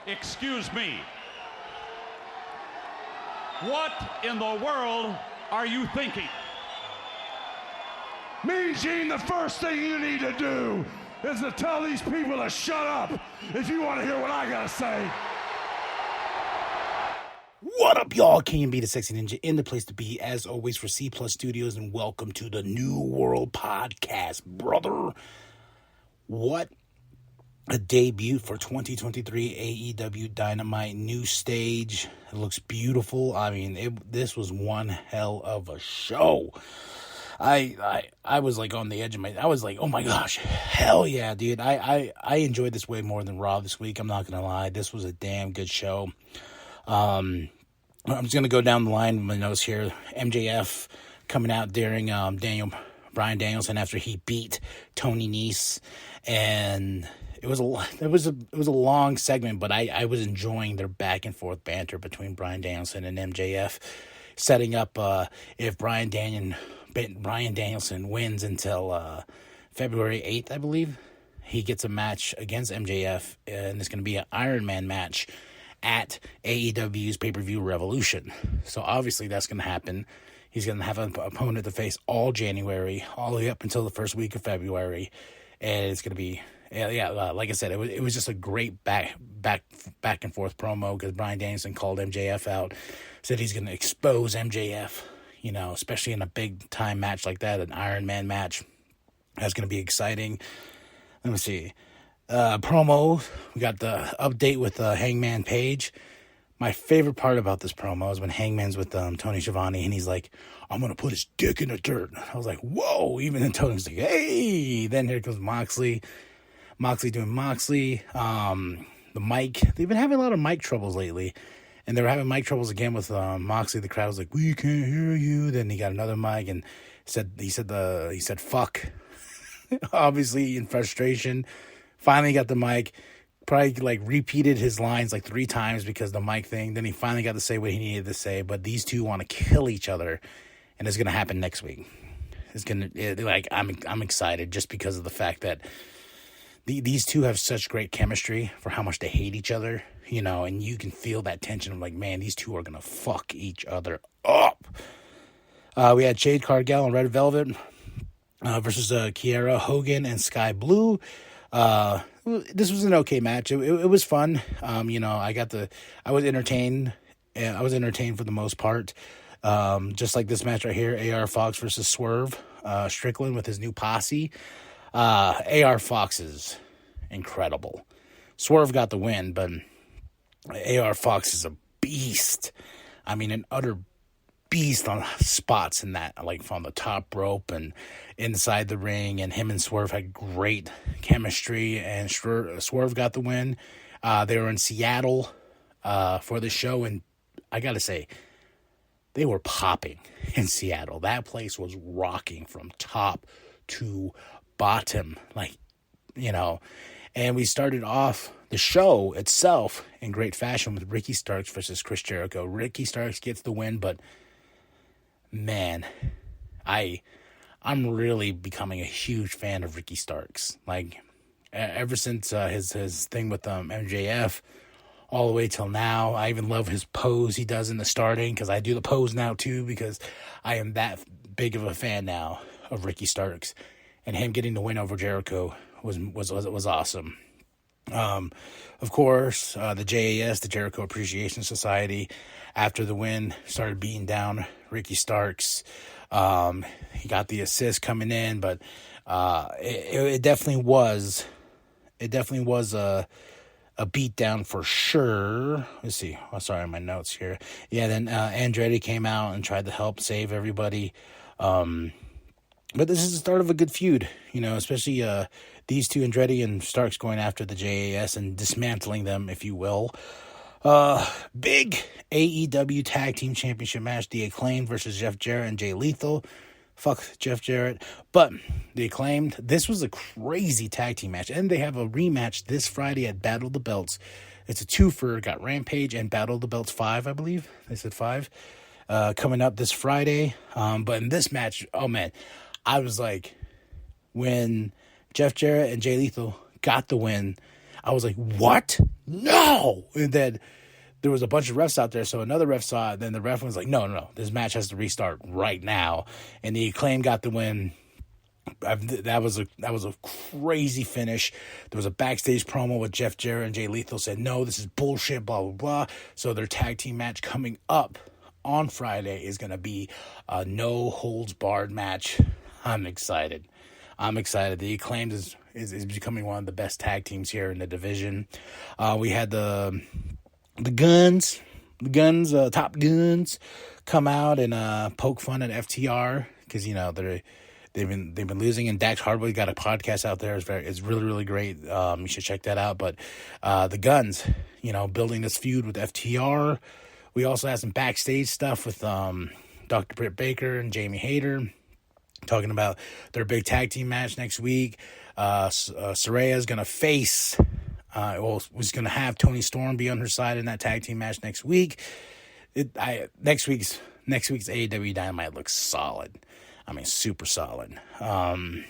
Excuse me. What in the world are you thinking? Mean Gene, the first thing you need to do is to tell these people to shut up if you want to hear what I gotta say. What up, y'all? K&B the Sexy Ninja in the place to be, as always, for C Plus Studios, and welcome to the New World Podcast, brother. What a debut for 2023 AEW Dynamite, new stage. It looks beautiful. I mean, this was one hell of a show. I was like on the edge of I was like, oh my gosh, hell yeah, dude. I enjoyed this way more than Raw this week. I'm not gonna lie. This was a damn good show. I'm just gonna go down the line with my notes here. MJF coming out during Bryan Danielson after he beat Tony Nese, and it was a long segment, but I was enjoying their back and forth banter between Bryan Danielson and MJF, setting up if Bryan Danielson wins until February 8th, I believe, he gets a match against MJF, and it's going to be an Iron Man match at AEW's pay-per-view Revolution. So obviously that's going to happen. He's going to have an opponent to face all January, all the way up until the first week of February, and it's going to be, like I said, it was just a great back and forth promo, because Bryan Danielson called MJF out, said he's going to expose MJF, you know, especially in a big time match like that, an Iron Man match. That's going to be exciting. Let me see. Promo, we got the update with Hangman Page. My favorite part about this promo is when Hangman's with Tony Schiavone, and he's like, I'm going to put his dick in the dirt. I was like, whoa. Even then Tony's like, hey. Then here comes Moxley. Moxley doing Moxley. The mic. They've been having a lot of mic troubles lately. And they were having mic troubles again with Moxley. The crowd was like, we can't hear you. Then he got another mic and he said fuck. Obviously in frustration. Finally got the mic. Probably like repeated his lines like 3 times because the mic thing. Then he finally got to say what he needed to say. But these two want to kill each other, and it's gonna happen next week. I'm excited just because of the fact that these two have such great chemistry for how much they hate each other, you know, and you can feel that tension of like, man, these two are gonna fuck each other up. We had Jade Cargill and Red Velvet versus Kiera Hogan and Sky Blue. This was an okay match. It was fun. You know, I was entertained. I was entertained for the most part. Just like this match right here, AR Fox versus Swerve Strickland with his new posse. AR Fox is incredible. Swerve got the win, but AR Fox is a beast. I mean, an utter beast on spots in that, like from the top rope and inside the ring, and him and Swerve had great chemistry, and Swerve got the win. They were in Seattle for the show, and I gotta say, they were popping in Seattle. That place was rocking from top to bottom, like, you know. And we started off the show itself in great fashion with Ricky Starks versus Chris Jericho. Ricky Starks gets the win, but man, I'm really becoming a huge fan of Ricky Starks. Like, ever since his thing with MJF, all the way till now. I even love his pose he does in the starting, because I do the pose now too, because I am that big of a fan now of Ricky Starks, and him getting the win over Jericho was awesome. Of course, the JAS, the Jericho Appreciation Society, after the win, started beating down Ricky Starks. He got the assist coming in, but it definitely was a beatdown for sure. Let's see. Oh, sorry, my notes here. Yeah, then Andretti came out and tried to help save everybody. But this is the start of a good feud, you know, especially these two, Andretti and Starks, going after the JAS and dismantling them, if you will. Big AEW Tag Team Championship match, The Acclaimed versus Jeff Jarrett and Jay Lethal. Fuck Jeff Jarrett. But The Acclaimed, this was a crazy tag team match. And they have a rematch this Friday at Battle of the Belts. It's a twofer. Got Rampage and Battle of the Belts 5, I believe. They said 5. Coming up this Friday. But in this match, oh man, I was like, when Jeff Jarrett and Jay Lethal got the win, I was like, what? No! And then there was a bunch of refs out there, so another ref saw it. Then the ref was like, no, this match has to restart right now. And the Acclaim got the win. That was a crazy finish. There was a backstage promo with Jeff Jarrett and Jay Lethal said, no, this is bullshit, blah, blah, blah. So their tag team match coming up on Friday is going to be a no-holds-barred match. I'm excited. The Acclaimed is becoming one of the best tag teams here in the division. We had the Top Guns come out and poke fun at FTR because, you know, they've been losing, and Dax Hardwood got a podcast out there. It's really, really great. You should check that out. But the Guns, you know, building this feud with FTR. We also had some backstage stuff with Dr. Britt Baker and Jamie Hayter talking about their big tag team match next week. Saraya is going to face, was going to have Toni Storm be on her side in that tag team match next week. Next week's AEW Dynamite looks solid. I mean, super solid. Trying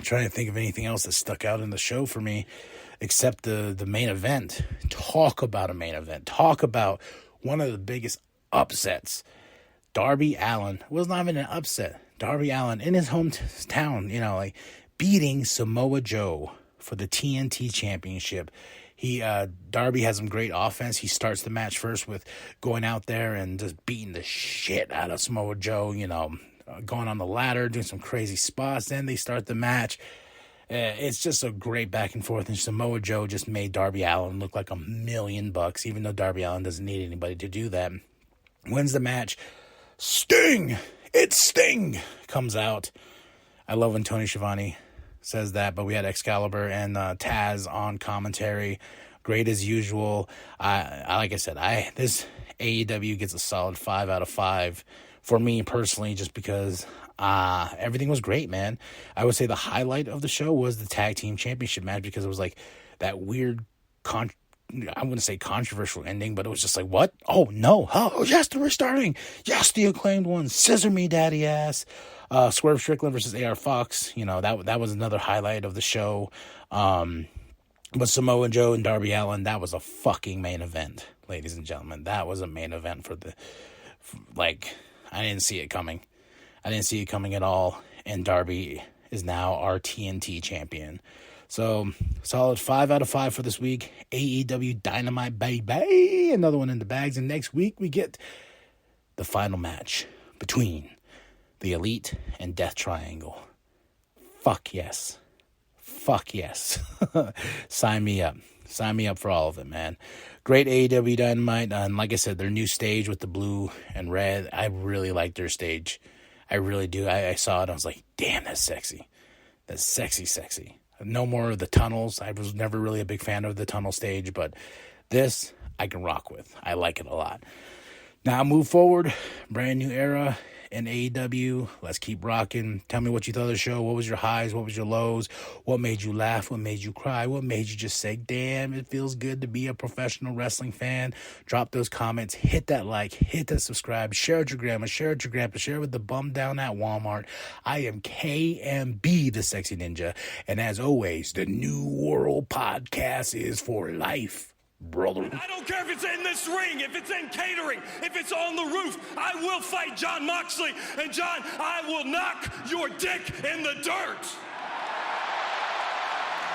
to think of anything else that stuck out in the show for me except the main event. Talk about a main event. Talk about one of the biggest upsets. Darby Allin was not even an upset. Darby Allin in his hometown, you know, like beating Samoa Joe for the TNT Championship. Darby has some great offense. He starts the match first with going out there and just beating the shit out of Samoa Joe, you know, going on the ladder, doing some crazy spots. Then they start the match. It's just a great back and forth. And Samoa Joe just made Darby Allin look like $1 million, even though Darby Allin doesn't need anybody to do that. Wins the match. Sting! It's Sting! Comes out. I love when Tony Schiavone says that, but we had Excalibur and Taz on commentary. Great as usual. Like I said, this AEW gets a solid 5 out of 5 for me personally, just because everything was great, man. I would say the highlight of the show was the tag team championship match, because it was like that weird, I wouldn't say controversial ending, but it was just like, what? Oh, no. Oh, yes, they're restarting. Yes, the Acclaimed one. Scissor me, daddy ass. Swerve Strickland versus AR Fox. You know, that was another highlight of the show. But Samoa Joe and Darby Allin, that was a fucking main event, ladies and gentlemen. That was a main event I didn't see it coming. I didn't see it coming at all. And Darby is now our TNT champion. So, solid 5 out of 5 for this week. AEW Dynamite, baby. Another one in the bags. And next week, we get the final match between the Elite and Death Triangle. Fuck yes. Fuck yes. Sign me up. Sign me up for all of it, man. Great AEW Dynamite. And like I said, their new stage with the blue and red, I really like their stage. I really do. I saw it. I was like, damn, that's sexy. That's sexy. No more of the tunnels. I was never really a big fan of the tunnel stage, but this I can rock with. I like it a lot. Now move forward. Brand new era in AEW. Let's keep rocking. Tell me what you thought of the show. What was your highs? What was your lows? What made you laugh? What made you cry? What made you just say, damn, it feels good to be a professional wrestling fan? Drop those comments. Hit that like. Hit that subscribe. Share it with your grandma. Share it with your grandpa. Share it with the bum down at Walmart. I am KMB, the Sexy Ninja. And as always, the New World Podcast is for life, brother. I don't care if it's in this ring, if it's in catering, if it's on the roof. I will fight Jon Moxley. And John, I will knock your dick in the dirt.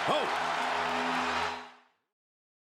Oh.